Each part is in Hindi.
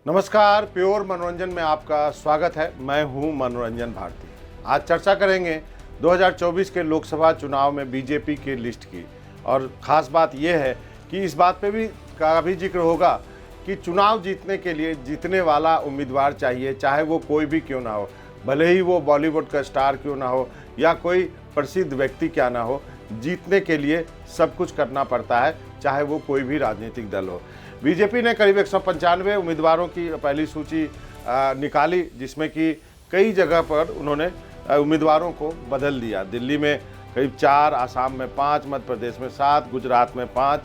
नमस्कार, प्योर मनोरंजन में आपका स्वागत है। मैं हूं मनोरंजन भारती। आज चर्चा करेंगे 2024 के लोकसभा चुनाव में बीजेपी की लिस्ट की, और ख़ास बात यह है कि इस बात पे भी का भी जिक्र होगा कि चुनाव जीतने के लिए जीतने वाला उम्मीदवार चाहिए, चाहे वो कोई भी क्यों ना हो, भले ही वो बॉलीवुड का स्टार क्यों ना हो या कोई प्रसिद्ध व्यक्ति क्या ना हो। जीतने के लिए सब कुछ करना पड़ता है, चाहे वो कोई भी राजनीतिक दल हो। बीजेपी ने करीब 195 उम्मीदवारों की पहली सूची निकाली, जिसमें कि कई जगह पर उन्होंने उम्मीदवारों को बदल दिया। दिल्ली में करीब 4, आसाम में 5, मध्य प्रदेश में 7, गुजरात में 5,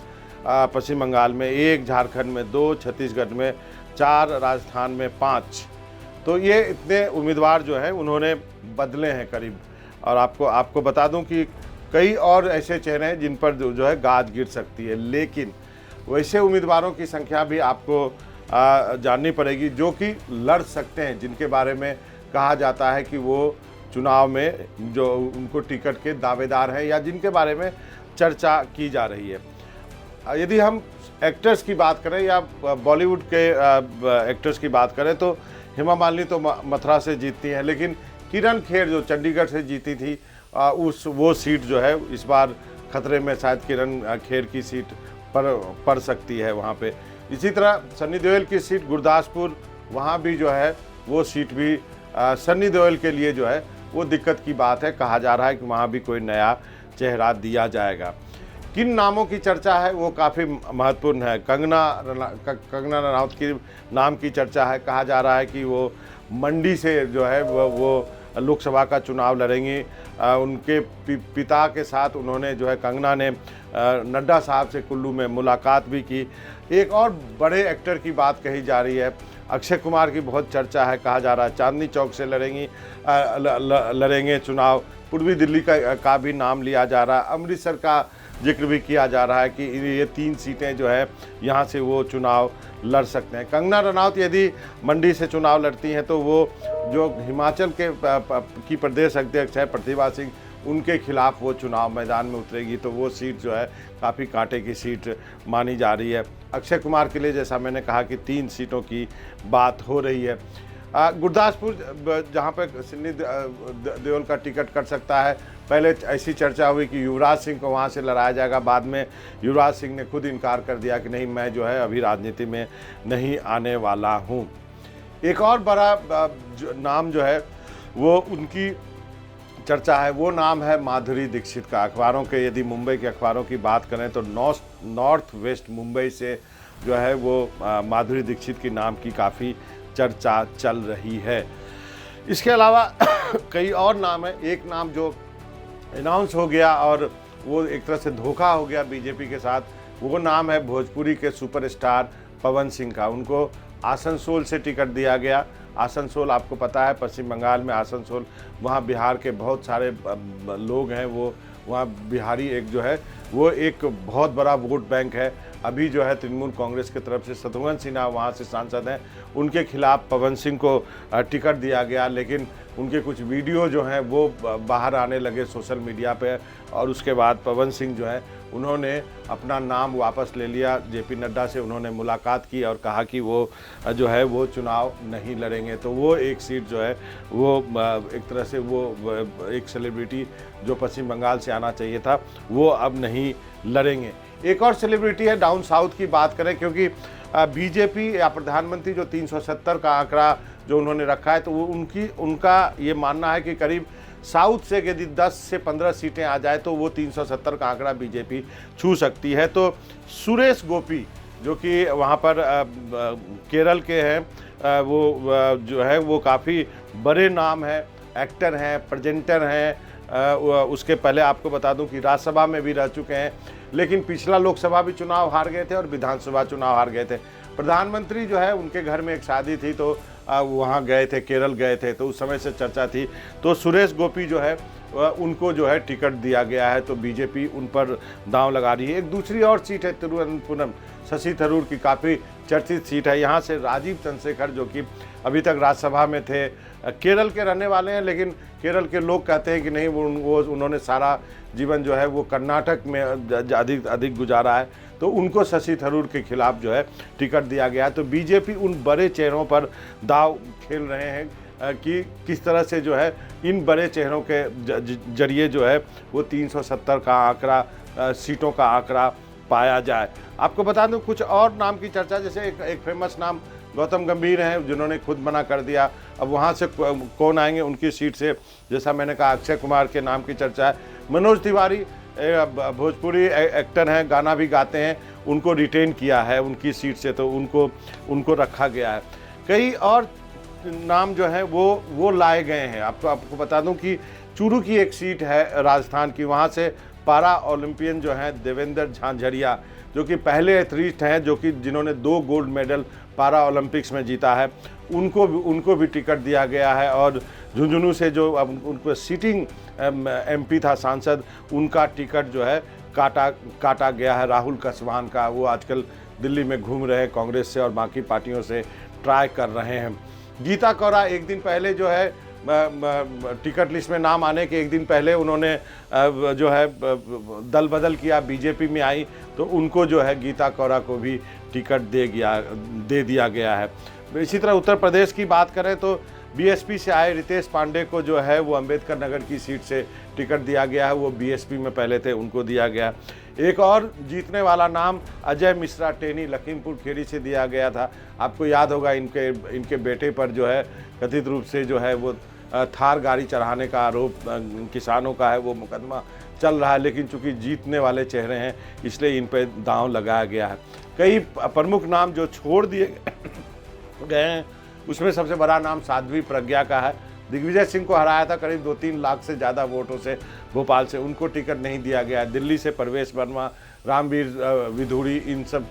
पश्चिम बंगाल में 1, झारखंड में 2, छत्तीसगढ़ में 4, राजस्थान में 5। तो ये इतने उम्मीदवार जो हैं उन्होंने बदले हैं करीब। और आपको बता दूं कि कई और ऐसे चेहरे हैं जिन पर जो है गाज गिर सकती है, लेकिन वैसे उम्मीदवारों की संख्या भी आपको जाननी पड़ेगी जो कि लड़ सकते हैं, जिनके बारे में कहा जाता है कि वो चुनाव में जो उनको टिकट के दावेदार हैं या जिनके बारे में चर्चा की जा रही है। यदि हम एक्टर्स की बात करें या बॉलीवुड के एक्टर्स की बात करें तो हेमा मालिनी तो मथुरा से जीतती हैं, लेकिन किरण खेर जो चंडीगढ़ से जीती थी वो सीट जो है इस बार खतरे में, शायद किरण खेर की सीट पड़ सकती है वहाँ पे। इसी तरह सन्नी देओल की सीट गुरदासपुर, वहाँ भी जो है वो सीट भी सन्नी देओल के लिए जो है वो दिक्कत की बात है। कहा जा रहा है कि वहाँ भी कोई नया चेहरा दिया जाएगा। किन नामों की चर्चा है वो काफ़ी महत्वपूर्ण है। कंगना रनौत की नाम की चर्चा है। कहा जा रहा है कि वो मंडी से जो है वो लोकसभा का चुनाव लड़ेंगी। उनके पिता के साथ उन्होंने जो है कंगना ने नड्डा साहब से कुल्लू में मुलाकात भी की। एक और बड़े एक्टर की बात कही जा रही है, अक्षय कुमार की बहुत चर्चा है। कहा जा रहा है चांदनी चौक से लड़ेंगे चुनाव। पूर्वी दिल्ली का भी नाम लिया जा रहा है। अमृतसर का जिक्र भी किया जा रहा है कि ये 3 सीटें जो है यहाँ से वो चुनाव लड़ सकते हैं। कंगना रनौत यदि मंडी से चुनाव लड़ती हैं तो वो जो हिमाचल की प्रदेश अध्यक्ष है प्रतिभा सिंह, उनके खिलाफ वो चुनाव मैदान में उतरेगी, तो वो सीट जो है काफ़ी कांटे की सीट मानी जा रही है। अक्षय कुमार के लिए जैसा मैंने कहा कि 3 सीटों की बात हो रही है। गुरदासपुर जहाँ पर सन्नी देओल का टिकट कट सकता है, पहले ऐसी चर्चा हुई कि युवराज सिंह को वहाँ से लड़ाया जाएगा। बाद में युवराज सिंह ने खुद इनकार कर दिया कि नहीं, मैं जो है अभी राजनीति में नहीं आने वाला हूँ। एक और बड़ा नाम जो है वो उनकी चर्चा है, वो नाम है माधुरी दीक्षित का। अखबारों के यदि मुंबई के अखबारों की बात करें तो नॉर्थ वेस्ट मुंबई से जो है वो माधुरी दीक्षित की नाम की काफ़ी चर्चा चल रही है। इसके अलावा कई और नाम है। एक नाम जो अनाउंस हो गया और वो एक तरह से धोखा हो गया बीजेपी के साथ, वो नाम है भोजपुरी के सुपरस्टार पवन सिंह का। उनको आसनसोल से टिकट दिया गया। आसनसोल आपको पता है पश्चिम बंगाल में आसनसोल, वहाँ बिहार के बहुत सारे लोग हैं। वो वहाँ बिहारी एक जो है वो एक बहुत बड़ा वोट बैंक है। अभी जो है तृणमूल कांग्रेस की तरफ से शत्रुघ्न सिन्हा वहाँ से सांसद हैं, उनके खिलाफ पवन सिंह को टिकट दिया गया, लेकिन उनके कुछ वीडियो जो हैं वो बाहर आने लगे सोशल मीडिया पे, और उसके बाद पवन सिंह जो है उन्होंने अपना नाम वापस ले लिया। जेपी नड्डा से उन्होंने मुलाकात की और कहा कि वो जो है वो चुनाव नहीं लड़ेंगे। तो वो एक सीट जो है वो एक तरह से वो एक सेलिब्रिटी जो पश्चिम बंगाल से आना चाहिए था वो अब नहीं लड़ेंगे। एक और सेलिब्रिटी है डाउन साउथ की बात करें, क्योंकि बीजेपी या प्रधानमंत्री जो 370 का आंकड़ा जो उन्होंने रखा है, तो वो उनका ये मानना है कि करीब साउथ से यदि 10 से 15 सीटें आ जाए तो वो 370 का आंकड़ा बीजेपी छू सकती है। तो सुरेश गोपी जो कि वहाँ पर केरल के हैं, वो जो है वो काफ़ी बड़े नाम है, एक्टर हैं, प्रेजेंटर हैं। उसके पहले आपको बता दूं कि राज्यसभा में भी रह चुके हैं, लेकिन पिछला लोकसभा भी चुनाव हार गए थे और विधानसभा चुनाव हार गए थे। प्रधानमंत्री जो है उनके घर में एक शादी थी तो वहाँ गए थे, केरल गए थे, तो उस समय से चर्चा थी। तो सुरेश गोपी जो है उनको जो है टिकट दिया गया है, तो बीजेपी उन पर दांव लगा रही है। एक दूसरी और सीट है तिरुवनंतपुरम, शशि थरूर की काफ़ी चर्चित सीट है। यहाँ से राजीव चंद्रशेखर जो कि अभी तक राज्यसभा में थे, केरल के रहने वाले हैं, लेकिन केरल के लोग कहते हैं कि नहीं, वो उन्होंने सारा जीवन जो है वो कर्नाटक में अधिक गुजारा है, तो उनको शशि थरूर के खिलाफ जो है टिकट दिया गया है। तो बीजेपी उन बड़े चेहरों पर दाव खेल रहे हैं कि किस तरह से जो है इन बड़े चेहरों के जरिए जो है वो 370 का आंकड़ा, सीटों का आंकड़ा पाया जाए। आपको बता दूं कुछ और नाम की चर्चा, जैसे एक फेमस नाम गौतम गंभीर हैं, जिन्होंने खुद मना कर दिया। अब वहाँ से कौन आएंगे उनकी सीट से, जैसा मैंने कहा अक्षय कुमार के नाम की चर्चा है। मनोज तिवारी भोजपुरी एक्टर हैं, गाना भी गाते हैं, उनको रिटेन किया है उनकी सीट से, तो उनको रखा गया है। कई और नाम जो है वो लाए गए हैं। आपको बता दूं कि चूरू की एक सीट है राजस्थान की, वहाँ से पारा ओलंपियन जो हैं देवेंद्र झांझरिया, जो कि पहले एथलीट हैं जो कि जिन्होंने 2 गोल्ड मेडल पारा ओलंपिक्स में जीता है, उनको भी टिकट दिया गया है। और झुंझुनू से जो उनको सिटिंग एमपी था सांसद, उनका टिकट जो है काटा गया है राहुल कसवान का। वो आजकल दिल्ली में घूम रहे हैं, कांग्रेस से और बाकी पार्टियों से ट्राई कर रहे हैं। गीता कौरा एक दिन पहले जो है टिकट लिस्ट में नाम आने के एक दिन पहले उन्होंने जो है दल बदल किया, बीजेपी में आई, तो उनको जो है गीता कौरा को भी टिकट दे दिया गया है। इसी तरह उत्तर प्रदेश की बात करें तो बीएसपी से आए रितेश पांडे को जो है वो अंबेडकर नगर की सीट से टिकट दिया गया है, वो बीएसपी में पहले थे, उनको दिया गया। एक और जीतने वाला नाम अजय मिश्रा टेनी लखीमपुर खीरी से दिया गया था। आपको याद होगा इनके बेटे पर जो है कथित रूप से जो है वो थार गाड़ी चढ़ाने का आरोप किसानों का है, वो मुकदमा चल रहा है, लेकिन चूंकि जीतने वाले चेहरे हैं इसलिए इन पर दांव लगाया गया है। कई प्रमुख नाम जो छोड़ दिए गए हैं, उसमें सबसे बड़ा नाम साध्वी प्रज्ञा का है। दिग्विजय सिंह को हराया था करीब 2-3 लाख से ज़्यादा वोटों से भोपाल से, उनको टिकट नहीं दिया गया। दिल्ली से प्रवेश वर्मा, रामवीर विधूड़ी, इन सब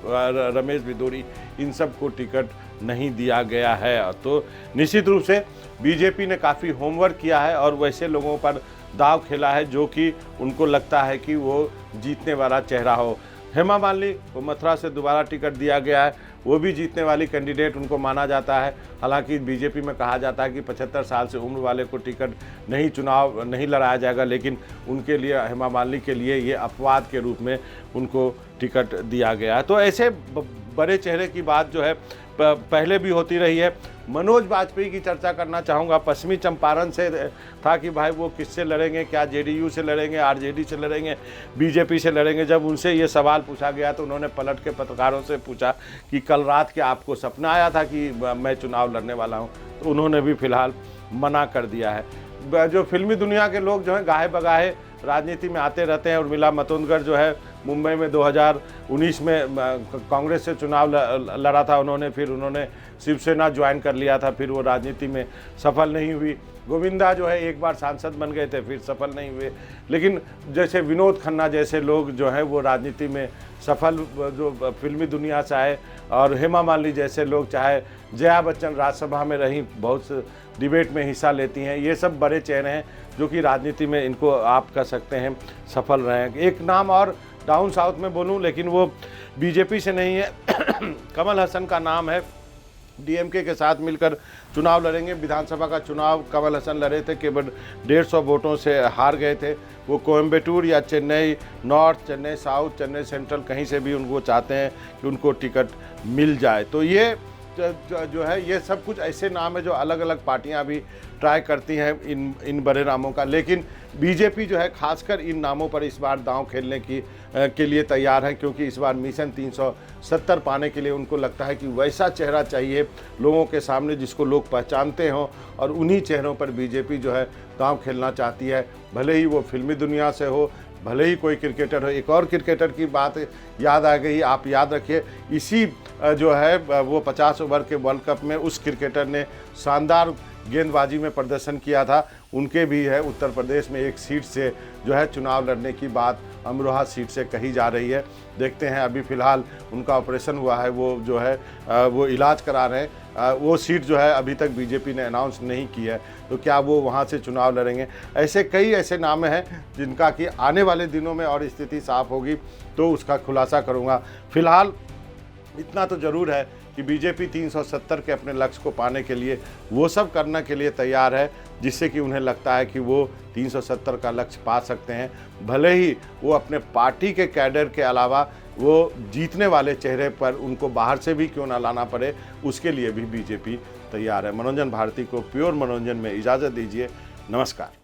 रमेश विधूड़ी, इन सब को टिकट नहीं दिया गया है। तो निश्चित रूप से बीजेपी ने काफ़ी होमवर्क किया है और वैसे लोगों पर दाव खेला है जो कि उनको लगता है कि वो जीतने वाला चेहरा हो। हेमा मालिनी को मथुरा से दोबारा टिकट दिया गया है, वो भी जीतने वाली कैंडिडेट उनको माना जाता है। हालांकि बीजेपी में कहा जाता है कि 75 साल से उम्र वाले को टिकट चुनाव नहीं लड़ाया जाएगा, लेकिन उनके लिए, हेमा मालिनी के लिए ये अपवाद के रूप में उनको टिकट दिया गया है। तो ऐसे बड़े चेहरे की बात जो है पहले भी होती रही है। मनोज वाजपेयी की चर्चा करना चाहूँगा। पश्चिमी चंपारण से था कि भाई वो किससे लड़ेंगे, क्या जेडीयू से लड़ेंगे, आरजेडी से लड़ेंगे, बीजेपी से लड़ेंगे। जब उनसे ये सवाल पूछा गया तो उन्होंने पलट के पत्रकारों से पूछा कि कल रात क्या आपको सपना आया था कि मैं चुनाव लड़ने वाला हूँ, तो उन्होंने भी फिलहाल मना कर दिया है। जो फिल्मी दुनिया के लोग जो हैं गाहे बगाहे राजनीति में आते रहते हैं। उर्मिला मातोंडकर जो है मुंबई में 2019 में कांग्रेस से चुनाव लड़ा था उन्होंने, फिर उन्होंने शिवसेना ज्वाइन कर लिया था, फिर वो राजनीति में सफल नहीं हुई। गोविंदा जो है एक बार सांसद बन गए थे, फिर सफल नहीं हुए। लेकिन जैसे विनोद खन्ना जैसे लोग जो हैं वो राजनीति में सफल, जो फिल्मी दुनिया से आए, और हेमा मालिनी जैसे लोग, चाहे जया बच्चन राज्यसभा में रहीं, बहुत से डिबेट में हिस्सा लेती हैं, ये सब बड़े चेहरे हैं जो कि राजनीति में इनको आप कह सकते हैं सफल रहे हैं। एक नाम और डाउन साउथ में बोलूं, लेकिन वो बीजेपी से नहीं है, कमल हसन का नाम है। डीएमके के साथ मिलकर चुनाव लड़ेंगे। विधानसभा का चुनाव कमल हसन लड़े थे, केवल 150 वोटों से हार गए थे। वो कोयम्बटूर या Chennai north, Chennai south, Chennai central, कहीं से भी उनको चाहते हैं कि उनको टिकट मिल जाए। तो ये जो है ये सब कुछ ऐसे नाम है जो अलग अलग पार्टियां भी ट्राई करती हैं इन बड़े नामों का, लेकिन बीजेपी जो है खासकर इन नामों पर इस बार दांव खेलने के लिए तैयार है, क्योंकि इस बार मिशन 370 पाने के लिए उनको लगता है कि वैसा चेहरा चाहिए लोगों के सामने जिसको लोग पहचानते हों, और उन्हीं चेहरों पर बीजेपी जो है दांव खेलना चाहती है, भले ही वो फिल्मी दुनिया से हो, भले ही कोई क्रिकेटर हो। एक और क्रिकेटर की बात याद आ गई, आप याद रखिए, इसी जो है वो 50 ओवर के वर्ल्ड कप में उस क्रिकेटर ने शानदार गेंदबाजी में प्रदर्शन किया था। उनके भी है उत्तर प्रदेश में एक सीट से जो है चुनाव लड़ने की बात अमरोहा सीट से कही जा रही है। देखते हैं, अभी फ़िलहाल उनका ऑपरेशन हुआ है, वो जो है वो इलाज करा रहे हैं। वो सीट जो है अभी तक बीजेपी ने अनाउंस नहीं की है, तो क्या वो वहाँ से चुनाव लड़ेंगे। ऐसे कई ऐसे नाम हैं जिनका कि आने वाले दिनों में और स्थिति साफ होगी तो उसका खुलासा करूँगा। फिलहाल इतना तो जरूर है कि बीजेपी 370 के अपने लक्ष्य को पाने के लिए वो सब करने के लिए तैयार है जिससे कि उन्हें लगता है कि वो 370 का लक्ष्य पा सकते हैं, भले ही वो अपने पार्टी के कैडर के अलावा वो जीतने वाले चेहरे पर उनको बाहर से भी क्यों ना लाना पड़े, उसके लिए भी बीजेपी तैयार है। मनोरंजन भारती को प्योर मनोरंजन में इजाज़त दीजिए। नमस्कार।